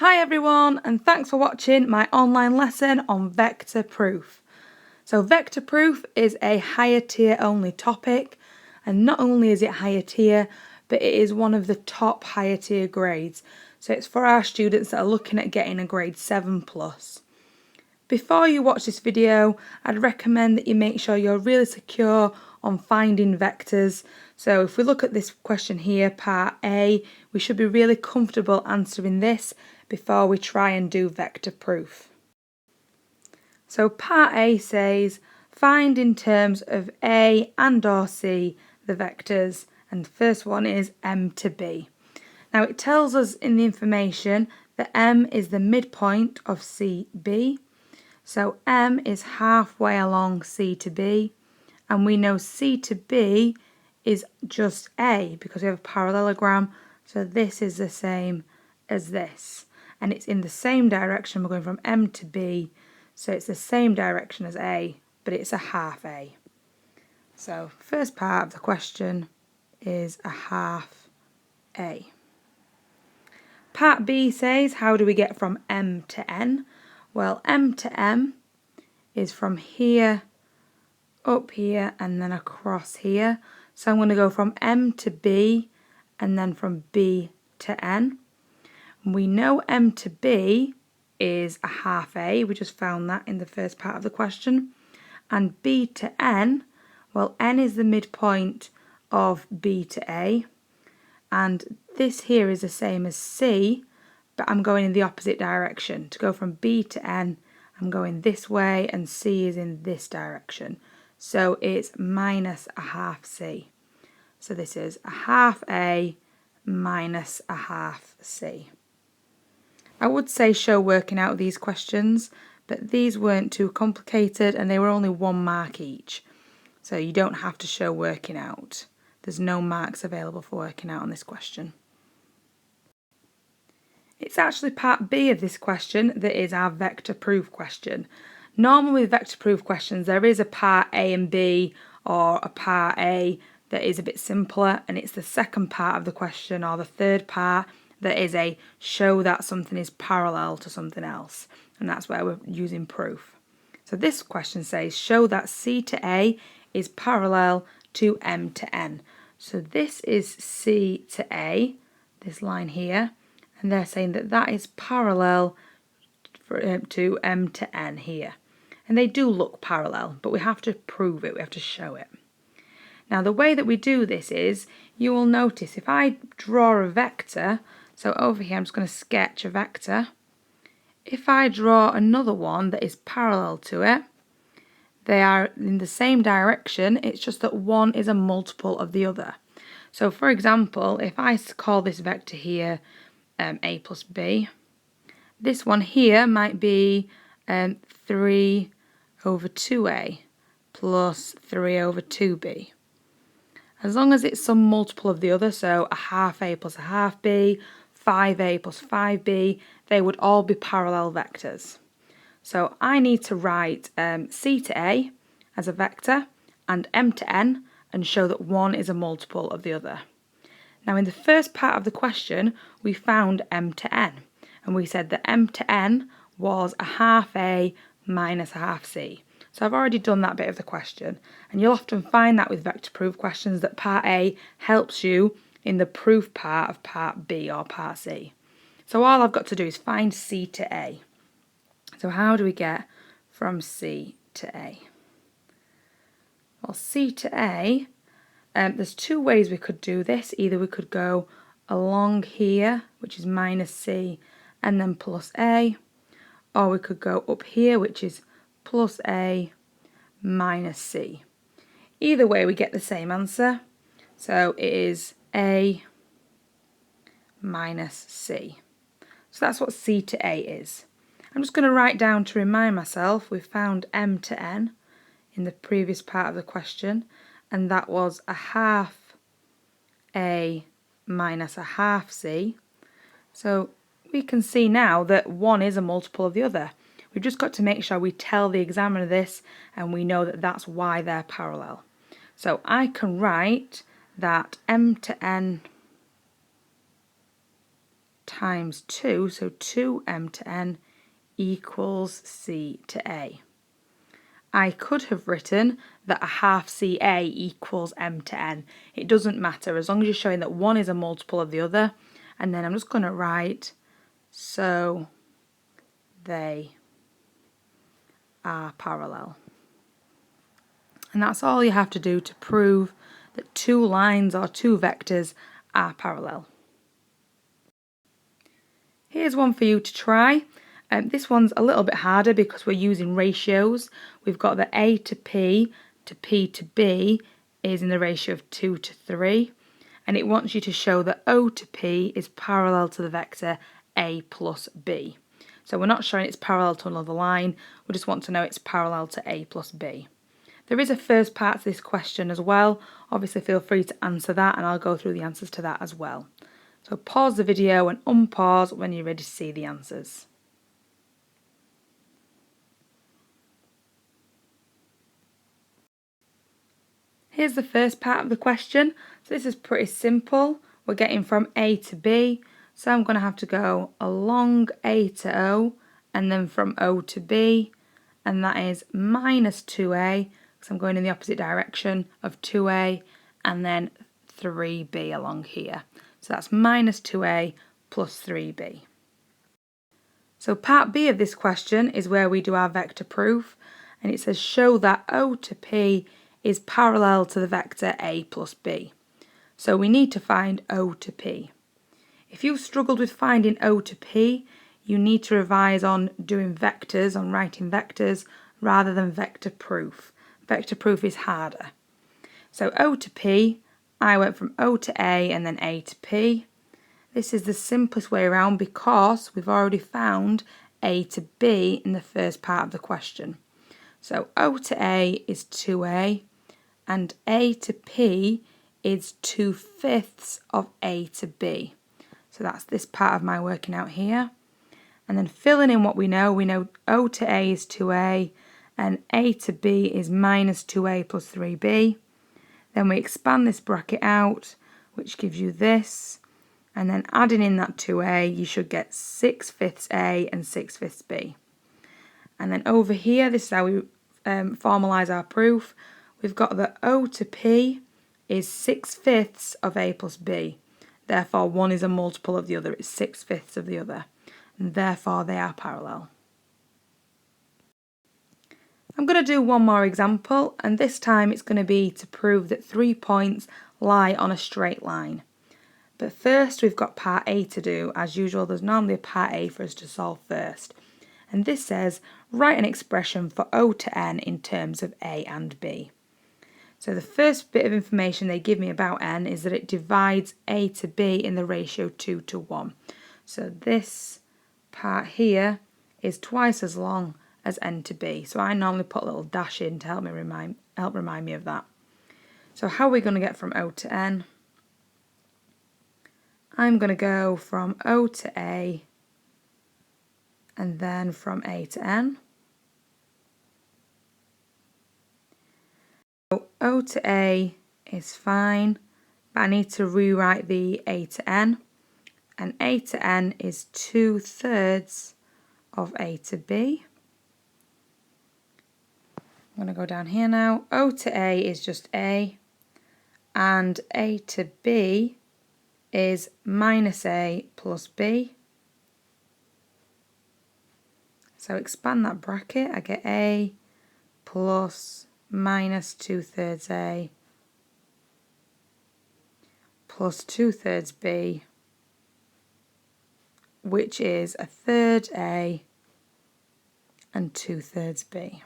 Hi everyone, and thanks for watching my online lesson on vector proof. So vector proof is a higher tier only topic, and not only is it higher tier, but it is one of the top higher tier grades. So it's for our students that are looking at getting a grade 7+. Before you watch this video, I'd recommend that you make sure you're really secure on finding vectors. So if we look at this question here, part A, we should be really comfortable answering this before we try and do vector proof. So part A says, find in terms of A and or C the vectors, and the first one is M to B. Now it tells us in the information that M is the midpoint of CB. So M is halfway along C to B, and we know C to B is just A because we have a parallelogram, so this is the same as this. And it's in the same direction, we're going from M to B, so it's the same direction as A, but it's a half A. So first part of the question is a half A. Part B says, how do we get from M to N? Well, M to M is from here, up here, and then across here. So I'm going to go from M to B, and then from B to N. We know M to B is a half A, we just found that in the first part of the question. And B to N, well, N is the midpoint of B to A. And this here is the same as C, but I'm going in the opposite direction. To go from B to N, I'm going this way, and C is in this direction. So it's minus a half C. So this is a half A minus a half C. I would say show working out these questions, but these weren't too complicated and they were only 1 mark each. So you don't have to show working out. There's no marks available for working out on this question. It's actually part B of this question that is our vector proof question. Normally with vector proof questions there is a part A and B, or a part A that is a bit simpler, and it's the second part of the question, or the third part, that is a show that something is parallel to something else, and that's where we're using proof. So this question says show that C to A is parallel to M to N. So this is C to A, this line here, and they're saying that that is parallel to M to N here. And they do look parallel, but we have to prove it, we have to show it. Now the way that we do this is, you will notice if I draw a vector, so over here I'm just going to sketch a vector. If I draw another one that is parallel to it, they are in the same direction, it's just that one is a multiple of the other. So for example, if I call this vector here A plus B, this one here might be 3 over 2A plus 3 over 2B. As long as it's some multiple of the other, so a half A plus a half B, 5A plus 5B, they would all be parallel vectors. So I need to write C to A as a vector and M to N and show that one is a multiple of the other. Now in the first part of the question we found M to N, and we said that M to N was a half A minus a half C. So I've already done that bit of the question, and you'll often find that with vector proof questions that part A helps you in the proof part of part B or part C. So all I've got to do is find C to A. So how do we get from C to A? Well, C to A, there's 2 ways we could do this. Either we could go along here, which is minus C, and then plus A, or we could go up here, which is plus A minus C. Either way we get the same answer, so it is A minus C. So that's what C to A is. I'm just going to write down to remind myself we found M to N in the previous part of the question, and that was a half A minus a half C. So we can see now that one is a multiple of the other. We've just got to make sure we tell the examiner this and we know that that's why they're parallel. So I can write that M to N times 2, so 2m to n equals c to a. I could have written that a half CA equals m to n. It doesn't matter as long as you're showing that one is a multiple of the other. And then I'm just going to write, so they are parallel. And that's all you have to do to prove that two lines or two vectors are parallel. Here's one for you to try. This one's a little bit harder because we're using ratios. We've got that A to P to B is in the ratio of 2 to 3. And it wants you to show that O to P is parallel to the vector A plus B. So we're not showing it's parallel to another line, we just want to know it's parallel to A plus B. There is a first part to this question as well. Obviously feel free to answer that and I'll go through the answers to that as well. So pause the video and unpause when you're ready to see the answers. Here's the first part of the question. So this is pretty simple. We're getting from A to B. So I'm going to have to go along A to O and then from O to B. And that is minus 2A because I'm going in the opposite direction of 2A and then 3B along here. So that's minus 2A plus 3B. So part B of this question is where we do our vector proof. And it says show that O to P is parallel to the vector A plus B. So we need to find O to P. If you've struggled with finding O to P, you need to revise on doing vectors, on writing vectors, rather than vector proof. Vector proof is harder. So O to P, I went from O to A and then A to P. This is the simplest way around because we've already found A to B in the first part of the question. So O to A is 2A and A to P is 2/5 of A to B. So that's this part of my working out here. And then filling in what we know O to A is 2A and A to B is minus 2A plus 3B. Then we expand this bracket out, which gives you this. And then adding in that 2A, you should get 6/5 A and 6/5 B. And then over here, this is how we formalise our proof. We've got that O to P is 6/5 of A plus B. Therefore, one is a multiple of the other. It's 6/5 of the other. And therefore, they are parallel. I'm going to do one more example, and this time it's going to be to prove that 3 points lie on a straight line. But first, we've got part A to do. As usual, there's normally a part A for us to solve first. And this says, write an expression for O to N in terms of A and B. So the first bit of information they give me about N is that it divides A to B in the ratio 2 to 1. So this part here is twice as long as N to B. So I normally put a little dash in to help remind me of that. So how are we going to get from O to N? I'm going to go from O to A and then from A to N. So O to A is fine, but I need to rewrite the A to N. And A to N is 2/3 of A to B. I'm going to go down here now. O to A is just A, and A to B is minus A plus B. So expand that bracket, I get A plus minus 2/3 A plus 2/3 B, which is 1/3 A and 2/3 B.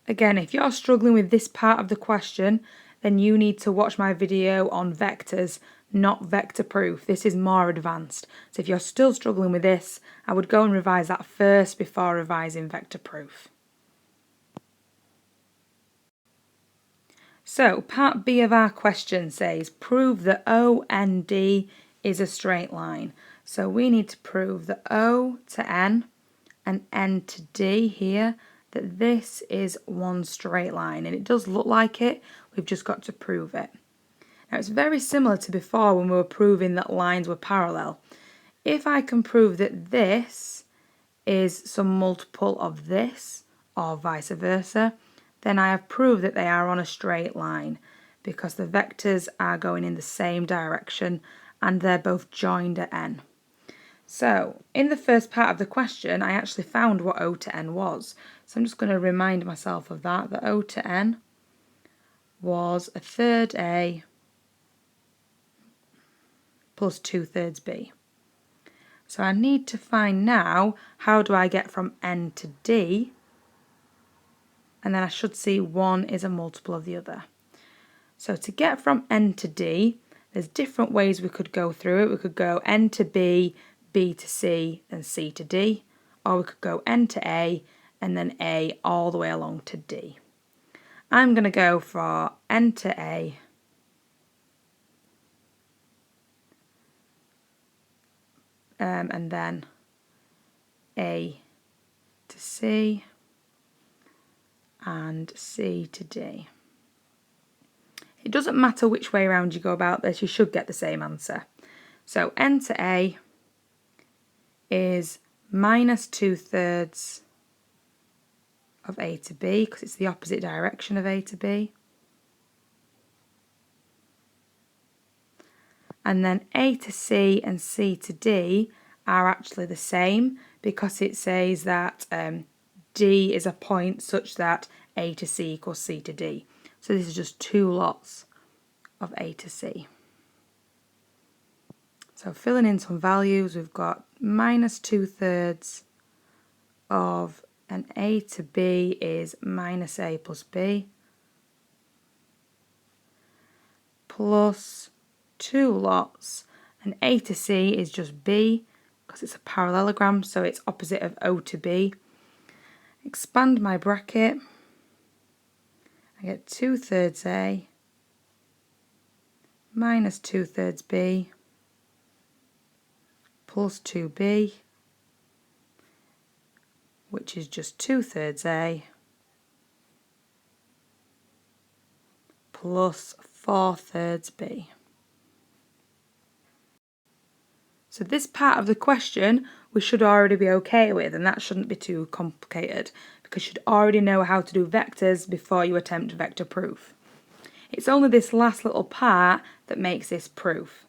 Again, if you're struggling with this part of the question, then you need to watch my video on vectors, not vector proof. This is more advanced. So if you're still struggling with this, I would go and revise that first before revising vector proof. So part B of our question says, prove that OND is a straight line. So we need to prove that O to N and N to D here, that this is one straight line, and it does look like it, we've just got to prove it. Now it's very similar to before when we were proving that lines were parallel. If I can prove that this is some multiple of this, or vice versa, then I have proved that they are on a straight line because the vectors are going in the same direction and they're both joined at n. So in the first part of the question I actually found what O to n was. So I'm just going to remind myself of that O to n was a third A plus 2/3 B. So I need to find now, how do I get from n to d? And then I should see one is a multiple of the other. So to get from n to d, there's different ways we could go through it. We could go n to b, b to c, and c to d. Or we could go n to a, and then a all the way along to d. I'm going to go for n to a, and then a to c, and c to d. It doesn't matter which way around you go about this, you should get the same answer. So n to a is minus 2/3 of a to b, because it's the opposite direction of a to b. And then a to c and c to d are actually the same, because it says that d is a point such that a to c equals c to d. So this is just two lots of a to c. So filling in some values, we've got minus 2/3 of an a to b is minus a plus b, plus two lots, and a to c is just b, because it's a parallelogram, so it's opposite of o to b. Expand my bracket, I get 2/3 a minus 2/3 b plus 2b, which is just 2/3 a plus 4/3 b. So this part of the question we should already be okay with, and that shouldn't be too complicated because you should already know how to do vectors before you attempt vector proof. It's only this last little part that makes this proof.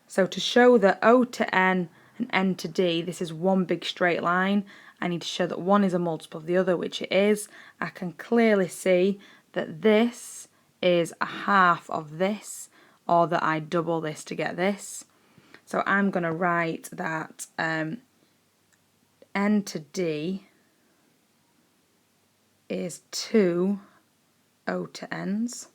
So to show that O to n and n to d, this is one big straight line, I need to show that one is a multiple of the other, which it is. I can clearly see that this is a half of this, or that I double this to get this. So I'm going to write that n to d is 2 O to n's.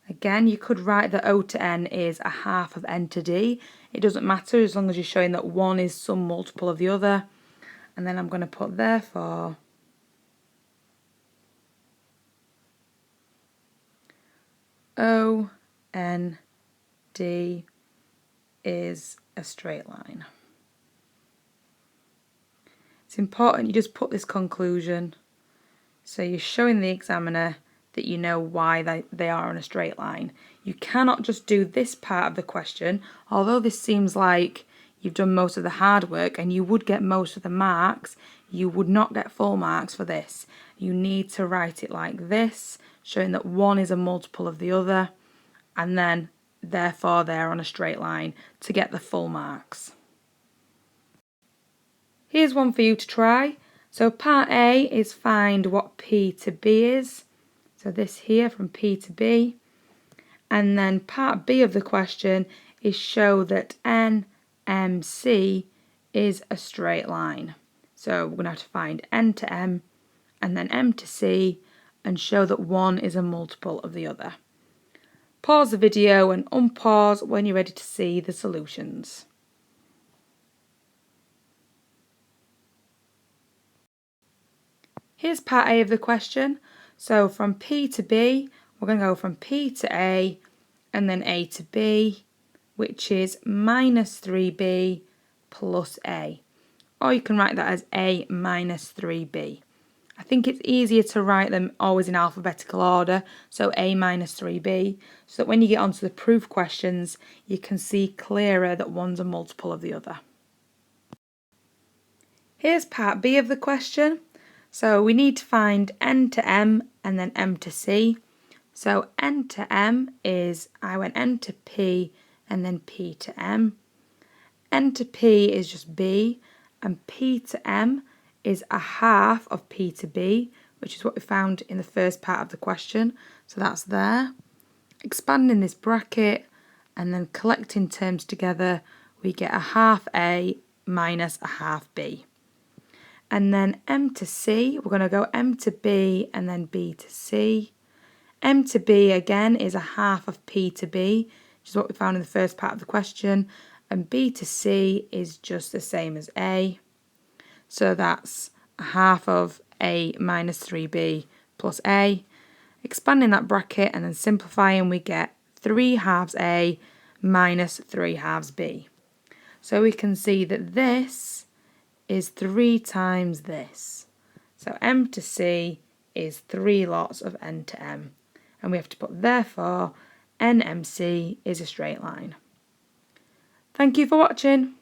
Again, you could write that O to n is a half of n to d. It doesn't matter as long as you're showing that one is some multiple of the other. And then I'm going to put therefore O n d is a straight line. It's important you just put this conclusion so you're showing the examiner that you know why they are on a straight line. You cannot just do this part of the question, although this seems like you've done most of the hard work and you would get most of the marks, you would not get full marks for this. You need to write it like this, showing that one is a multiple of the other, and then therefore they're on a straight line to get the full marks. Here's one for you to try. So part A is find what P to B is. So this here from P to B. And then part B of the question is show that NMC is a straight line. So we're going to have to find N to M and then M to C and show that one is a multiple of the other. Pause the video and unpause when you're ready to see the solutions. Here's part A of the question. So from P to B, we're going to go from P to A and then A to B, which is minus 3B plus A. Or you can write that as A minus 3B. I think it's easier to write them always in alphabetical order, so A minus 3B, so that when you get onto the proof questions, you can see clearer that one's a multiple of the other. Here's part B of the question. So we need to find n to m and then m to c. So n to m is, I went n to p and then p to m. N to p is just b, and p to m is a half of p to b, which is what we found in the first part of the question. So that's there. Expanding this bracket and then collecting terms together, we get a half a minus a half b. And then m to c, we're going to go m to b and then b to c. M to b again is a half of p to b, which is what we found in the first part of the question, and b to c is just the same as a. So that's a half of a minus 3b plus a. Expanding that bracket and then simplifying, we get 3 halves a minus 3 halves b. So we can see that this is 3 times this. So m to c is 3 lots of n to m. And we have to put therefore nmc is a straight line. Thank you for watching.